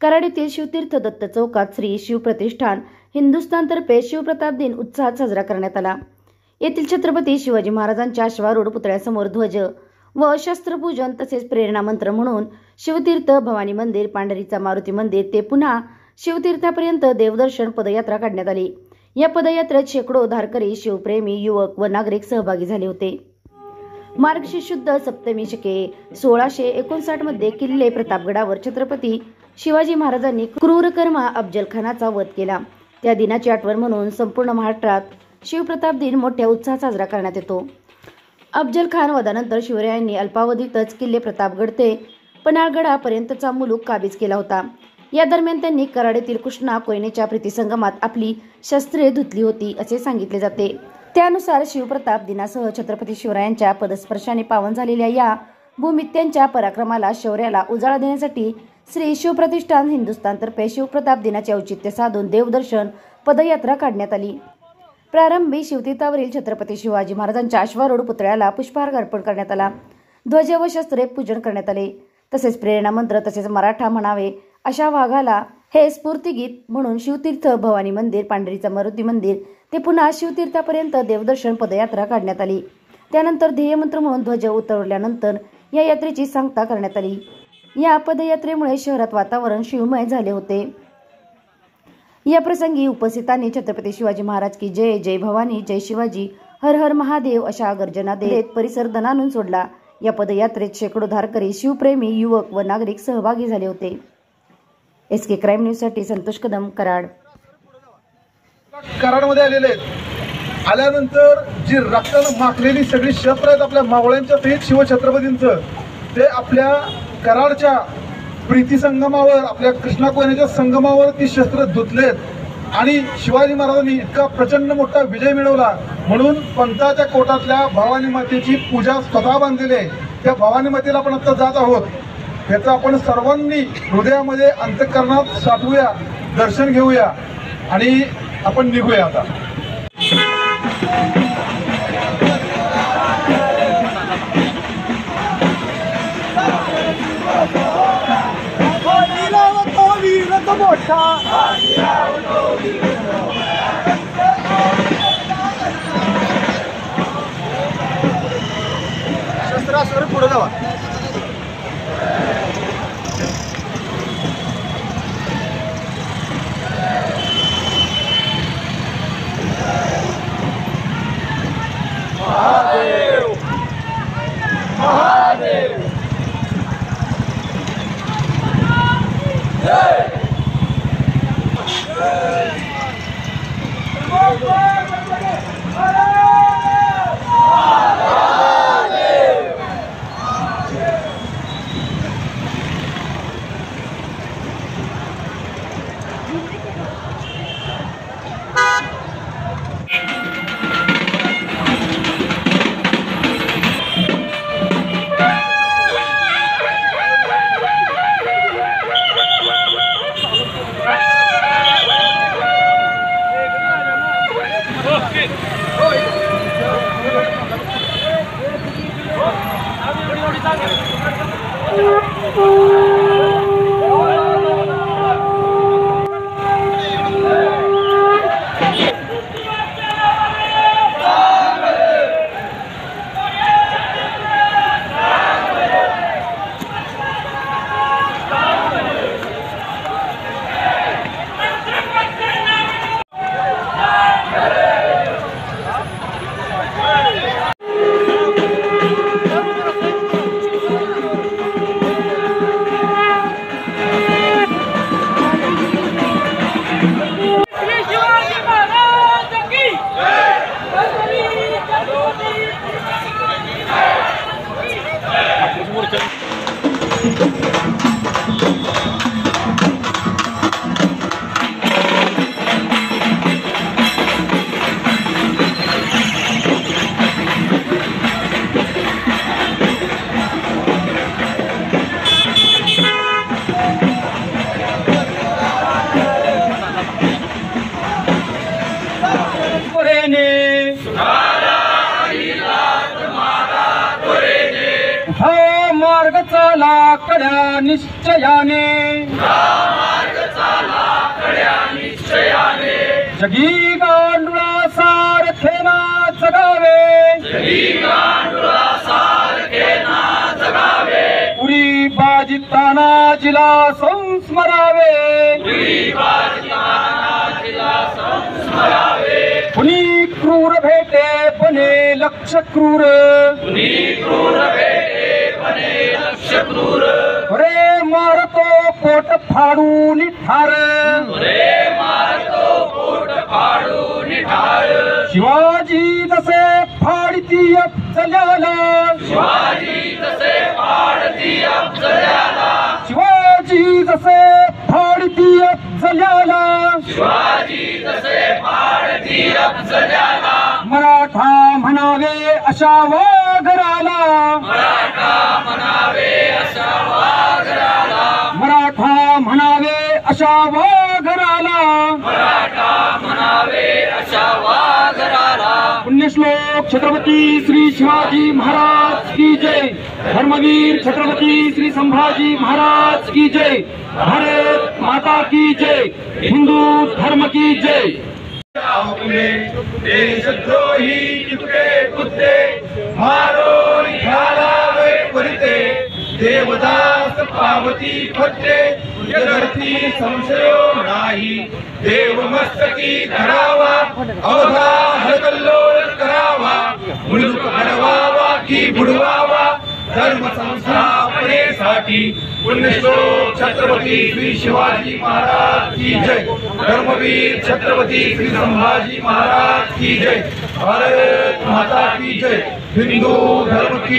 कराड येथील शिवतीर्थ दत्त चौकात श्री शिवप्रतिष्ठान हिंदुस्थानतर्फे शिवप्रताप दिन उत्साहात साजरा करण्यात आला। येथील छत्रपती शिवाजी महाराजांच्या अश्वारूढ पुतळ्यासमोर ध्वज व शस्त्रपूजन तसेच प्रेरणा मंत्र म्हणून शिवतीर्थ भवानी मंदिर, पांढरीचा मारुती मंदिर ते पुन्हा शिवतीर्थापर्यंत देवदर्शन पदयात्रा काढण्यात आली। या पदयात्रेत शेकडो धारकरी, शिवप्रेमी, युवक व नागरिक सहभागी झाले होते। मार्गशीर्ष शुद्ध सप्तमी शके 1659 मध्ये किल्ले प्रतापगडावर छत्रपती शिवाजी महाराजांनी क्रूरकर्मा अफजल खानाचा वध केला। त्या दिनाची आठवण म्हणून संपूर्ण महाराष्ट्रात शिवप्रताप दिन मोठ्या उत्साहात साजरा करण्यात येतो। अफजल खान वधानंतर शिवरायांनी अल्पावधीतच किल्ले प्रतापगड ते पन्हाळगडापर्यंतचा मुलूक काबीज केला होता। या दरम्यान त्यांनी कराड येथील कृष्णा कोयनेच्या प्रीतिसंगमात आपली शस्त्रे धुतली होती असे सांगितले जाते। त्यानुसार शिवप्रताप दिनासह छत्रपती शिवरायांच्या पदस्पर्शाने पावन झालेल्या या भूमीत त्यांच्या पराक्रमाला, शौर्याला उजाळा देण्यासाठी श्री शिवप्रतिष्ठान हिंदुस्थानतर्फे शिवप्रताप दिनाचे औचित्य साधून देवदर्शन पदयात्रा काढण्यात आली। प्रारंभी शिवतीर्थावरील छत्रपती शिवाजी महाराजांच्या अश्वारूढ पुतळ्याला पुष्पहार अर्पण करण्यात आला। ध्वज व शस्त्रे पूजन करण्यात आले। तसेच प्रेरणा मंत्र तसेच मराठा म्हणावे अशा वाघाला हे स्फूर्तिगीत म्हणून शिवतीर्थ भवानी मंदिर, पांढरीचा मारुती मंदिर ते पुन्हा शिवतीर्थापर्यंत देवदर्शन पदयात्रा काढण्यात आली। त्यानंतर ध्येयमंत्र म्हणून ध्वज उतरवल्यानंतर या यात्रेची सांगता करण्यात आली। या पदयात्रेमुळे शहरात वातावरण शिवमय झाले होते। या प्रसंगी उपस्थितांनी छत्रपती शिवाजी महाराज की जय, जय भवानी, जय शिवाजी, हर हर महादेव अशा गर्जना देत परिसर दणानून सोडला। या पदयात्रेत शेकडो धारकरी, शिवप्रेमी, युवक व नागरिक सहभागी झाले होते। SK क्राईम न्यूज साठी संतोष कदम, कराड। कराडमध्ये आलेले आहेत। आल्यानंतर जी रक्तानं माखलेली सगळी शस्त्र आहेत आपल्या मावळ्यांच्या सहित शिवछत्रपतींचं, ते आपल्या कराडच्या प्रीतिसंगमावर, आपल्या कृष्णा कोयनेच्या संगमावर ती शस्त्र धुतलेत आणि शिवाजी महाराजांनी इतका प्रचंड मोठा विजय मिळवला म्हणून पंथाच्या कोटातल्या भवानी मातेची पूजा स्वतः बांधलेली आहे। त्या भवानी मातेला आपण आता जात आहोत। याचा आपण सर्वांनी हृदयामध्ये, अंतःकरणात साठवूया, दर्शन घेऊया आणि आपण निघूया आता। शस्त्रास्त्र पुढे जावा। महादेव महादेव जय हा मार्ग चला कड्या निश्चयाने। जगी गांडुळा सारखेना जगावे, उरी बाजी तानाजीला संस्मरावे, कुणी क्रूर भेटे बने लक्ष क्रूर, रे मारतो पोट फाडून ठार, शिवाजी जसे फाडती अफजल्याला, शिवाजी जसे फाडती अफजल्याला, मराठा म्हणावे अशा वाघराला, मराठा म्हणावे अशा वाघराला, पुण्यश्लोक छत्रपती श्री शिवाजी महाराज की जय, धर्मवीर छत्रपती श्री संभाजी महाराज की जय, भारत माता की जय, हिंदू धर्म की जय। देशद्रोही तुके कुत्ते मारो घालावे परिते, देवदास पावती फट्टे धरती संशयो नाही, देव मस्तकी धरावा अवघा हलकल्लोळ करावा, मुलूक घडवावा की बुडवावा, धर्म संस्थापनेसाठी पुण्यश्लोक छत्रपती श्री शिवाजी महाराज की जय, धर्मवीर छत्रपती श्री संभाजी महाराज की जय, भारत माता की जय, हिंदू धर्म की जय।